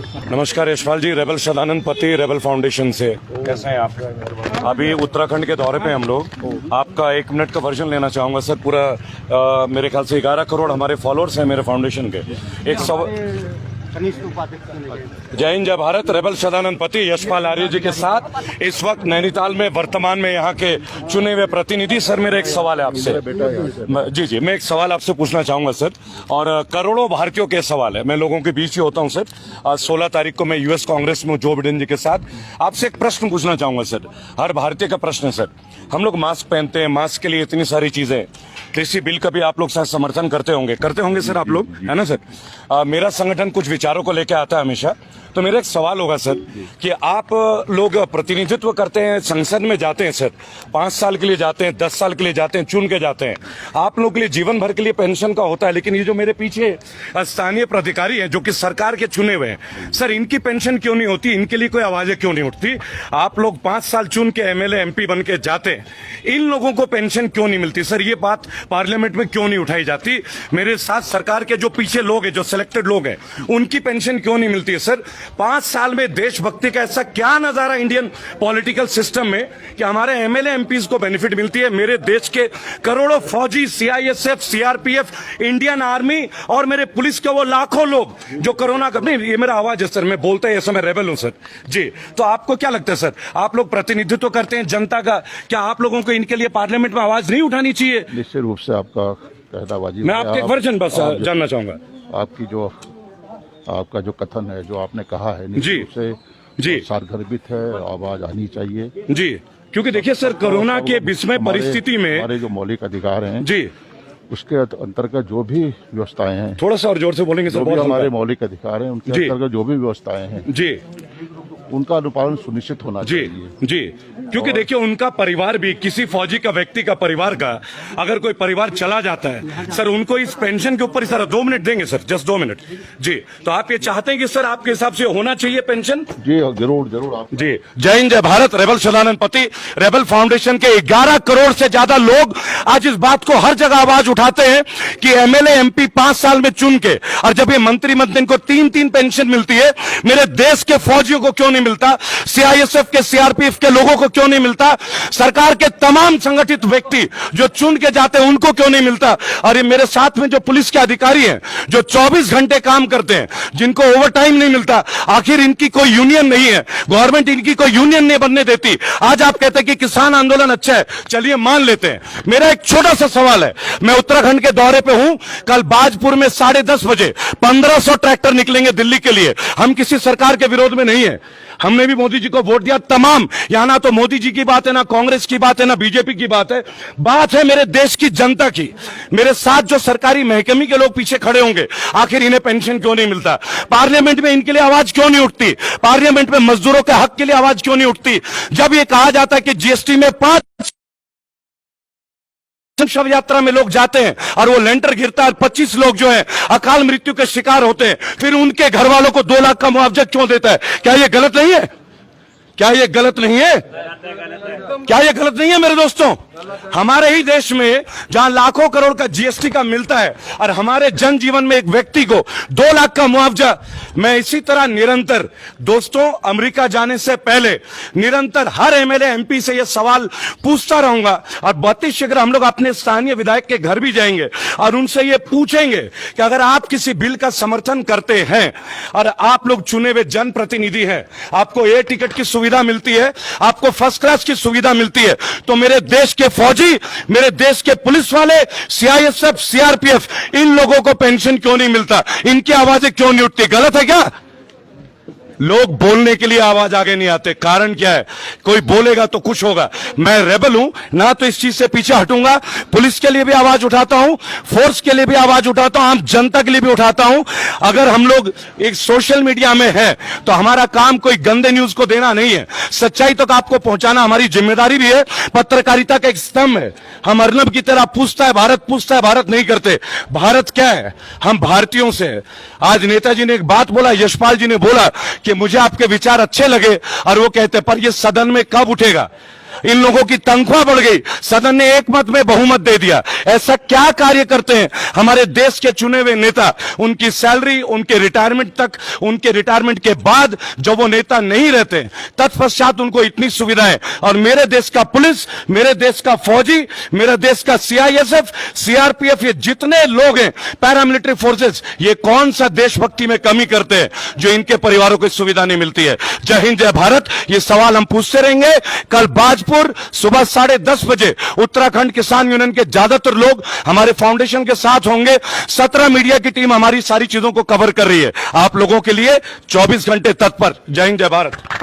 नमस्कार यशपाल जी, रेबल सदानंद पति rebel foundation से। कैसे हैं आप? अभी उत्तराखंड के दौरे पे हम लोग। आपका 1 मिनट का वर्जन लेना चाहूँगा सर। पूरा मेरे ख्याल से 11 करोड़ हमारे फॉलोअर्स हैं मेरे फाउंडेशन के। जय हिंद जय भारत। रेबल सदानंद पति यशपाल आर्य जी के साथ इस वक्त नैनीताल में वर्तमान में यहाँ के चुने हुए प्रतिनिधि। सर मेरा एक सवाल है आपसे। जी मैं एक सवाल आपसे पूछना चाहूंगा सर, और करोड़ों भारतीयों के सवाल है। मैं लोगों के बीच ही होता हूं सर। आज 16 तारीख को मैं यूएस कांग्रेस में जो बिडेन जी के साथ आपसे एक प्रश्न पूछना चाहूंगा सर। हर भारतीय का प्रश्न है सर। हम लोग मास्क पहनते हैं, मास्क के लिए इतनी सारी चीजें। कृषि बिल का भी आप लोग शायद समर्थन करते होंगे सर आप लोग, है ना सर? मेरा संगठन कुछ विचारों को लेकर आता है हमेशा। तो मेरा एक सवाल होगा सर कि आप लोग प्रतिनिधित्व करते हैं, संसद में जाते हैं सर, 5 साल के लिए जाते हैं, 10 साल के लिए जाते हैं, चुन के जाते हैं। आप लोग के लिए जीवन भर के लिए पेंशन का होता है, लेकिन ये जो मेरे पीछे स्थानीय प्राधिकारी हैं जो कि सरकार के चुने हुए हैं सर, इनकी पेंशन क्यों नहीं होती? इनके लिए कोई आवाजें क्यों नहीं उठती? आप लोग 5 साल चुन के एमएलए एमपी बन के जाते हैं, इन लोगों को पेंशन क्यों नहीं मिलती सर? ये बात पार्लियामेंट में क्यों नहीं उठाई जाती? मेरे साथ सरकार के जो पीछे लोग हैं, जो सिलेक्टेड लोग हैं, उनकी पेंशन क्यों नहीं मिलती है सर? 5 साल में देशभक्ति का ऐसा क्या नजारा इंडियन पॉलिटिकल सिस्टम में कि हमारे एमएलए एमपीज को बेनिफिट मिलती है? मेरे देश के करोड़ों फौजी, सीआईएसएफ, सीआरपीएफ, इंडियन आर्मी और मेरे पुलिस के वो लाखों लोग जो कोरोना का, नहीं ये मेरा आवाज है सर, मैं बोलता है मैं रेबल हूं सर जी। तो आपको क्या लगता है सर, आप लोग प्रतिनिधित्व करते हैं जनता का, क्या आप लोगों को इनके लिए पार्लियामेंट में आवाज नहीं उठानी चाहिए? निश्चित रूप से आपका कहना वाजिब। मैं आपके वर्जन बस जानना चाहूंगा। आपका जो कथन है, जो आपने कहा है, निश्चित रूप से जी सार्वभौमिक है, आवाज आनी चाहिए जी। क्योंकि देखिए सर, कोरोना के विस्मय परिस्थिति में हमारे जो मौलिक अधिकार हैं जी, उसके अंतर्गत जो भी व्यवस्थाएं हैं, थोड़ा सा और जोर से बोलेंगे सर। जो हमारे मौलिक अधिकार हैं उनके अंतर्गत जो भी व्यवस्थाएं हैं जी, उनका अनुपालन सुनिश्चित होना चाहिए जी। क्योंकि देखिए उनका परिवार भी, किसी फौजी का व्यक्ति का परिवार का अगर कोई परिवार चला जाता है सर, उनको इस पेंशन के ऊपर सर 2 मिनट देंगे सर, जस्ट 2 मिनट जी। तो आप ये चाहते हैं कि सर आपके हिसाब से होना चाहिए पेंशन? जी जरूर आप जी। जय हिंद जय भारत। रेबल सदानंद पति रेबल फाउंडेशन के 11 करोड़ से ज्यादा लोग आज इस बात को हर जगह आवाज उठाते हैं कि एमएलए एमपी 5 साल में चुन के, और जब ये मंत्रिमंडल को 3-3 पेंशन मिलती है, मेरे देश के फौजियों को क्यों नहीं मिलता? सीआईएसएफ के, सीआरपीएफ के लोगों को क्यों नहीं मिलता? सरकार के तमाम संगठित व्यक्ति जो चुन के जाते हैं उनको क्यों नहीं मिलता? और ये मेरे साथ में जो पुलिस के अधिकारी हैं जो 24 घंटे काम करते हैं, जिनको ओवर टाइम नहीं मिलता, आखिर इनकी कोई यूनियन नहीं है, गवर्नमेंट इनकी कोई यूनियन नहीं बनने देती। आज आप कहते हैं कि किसान आंदोलन अच्छा है, चलिए मान लेते हैं। मेरा एक छोटा सा सवाल है, मैं उत्तराखंड के दौरे पे हूं, कल बाजपुर में 10:30 बजे 1500 ट्रैक्टर निकलेंगे दिल्ली के लिए। हम किसी सरकार के विरोध में नहीं है, हमने भी मोदी जी को वोट दिया। तमाम यहां ना तो मोदी जी की बात है, ना कांग्रेस की बात है, ना बीजेपी की बात है मेरे देश की जनता की। मेरे साथ जो सरकारी महकमे के लोग पीछे खड़े होंगे, आखिर इन्हें पेंशन क्यों नहीं मिलता? पार्लियामेंट में इनके लिए आवाज क्यों नहीं उठती? पार्लियामेंट में मजदूरों के हक के लिए आवाज क्यों नहीं उठती? जब ये कहा जाता है कि जीएसटी में 5 शव यात्रा में लोग जाते हैं और वो लेंटर गिरता है, 25 लोग जो है अकाल मृत्यु के शिकार होते हैं, फिर उनके घर वालों को 2 लाख का मुआवजा क्यों देता है? क्या ये गलत नहीं है? क्या ये गलत नहीं है? क्या ये गलत नहीं है मेरे दोस्तों? हमारे ही देश में जहां लाखों करोड़ का जीएसटी का मिलता है और हमारे जनजीवन में एक व्यक्ति को 2 लाख का मुआवजा, मैं इसी तरह निरंतर दोस्तों अमेरिका जाने से पहले निरंतर हर एमएलए एमपी से यह सवाल पूछता रहूंगा। और बहुत शीघ्र हम लोग अपने स्थानीय विधायक के घर भी जाएंगे और उनसे ये पूछेंगे कि अगर आप किसी बिल का समर्थन करते हैं और आप लोग चुने हुए जनप्रतिनिधि हैं, आपको एयर टिकट की सुविधा मिलती है, आपको फर्स्ट क्लास की सुविधा मिलती है, तो मेरे देश के फौजी, मेरे देश के पुलिस वाले, सीआईएसएफ, सीआरपीएफ, इन लोगों को पेंशन क्यों नहीं मिलता? इनकी आवाजें क्यों नहीं उठती? गलत है क्या? लोग बोलने के लिए आवाज आगे नहीं आते, कारण क्या है? कोई बोलेगा तो कुछ होगा। मैं रेबल हूं ना, तो इस चीज से पीछे हटूंगा। पुलिस के लिए भी आवाज उठाता हूं, फोर्स के लिए भी आवाज उठाता हूं, आम जनता के लिए भी उठाता हूं। अगर हम लोग एक सोशल मीडिया में हैं तो हमारा काम कोई गंदे न्यूज को देना नहीं है, सच्चाई तक आपको पहुंचाना हमारी जिम्मेदारी भी है। पत्रकारिता का एक स्तंभ है। हम अर्नब की तरह पूछता है भारत नहीं करते। भारत क्या है? हम भारतीयों से है। आज नेताजी ने एक बात बोला, यशपाल जी ने बोला कि मुझे आपके विचार अच्छे लगे, और वो कहते पर ये सदन में कब उठेगा? इन लोगों की तनख्वाह बढ़ गई, सदन ने एक मत में बहुमत दे दिया। ऐसा क्या कार्य करते हैं हमारे देश के चुने हुए नेता? उनकी सैलरी, उनके रिटायरमेंट तक, उनके रिटायरमेंट के बाद जब वो नेता नहीं रहते, तत्पश्चात उनको इतनी सुविधाएं। और मेरे देश का पुलिस, मेरे देश का फौजी, मेरे देश का सीआईएसएफ, सीआरपीएफ, ये जितने लोग हैं, पैरामिलिट्री फोर्सेस, ये कौन सा देशभक्ति में कमी करते हैं जो इनके परिवारों को सुविधा नहीं मिलती है? जय हिंद, जय भारत। ये सवाल हम पूछते रहेंगे। कल बाजपुर सुबह 10:30 बजे उत्तराखंड किसान यूनियन के ज्यादातर लोग हमारे फाउंडेशन के साथ होंगे। 17 मीडिया की टीम हमारी सारी चीजों को कवर कर रही है, आप लोगों के लिए 24 घंटे तत्पर। जय हिंद, जय भारत।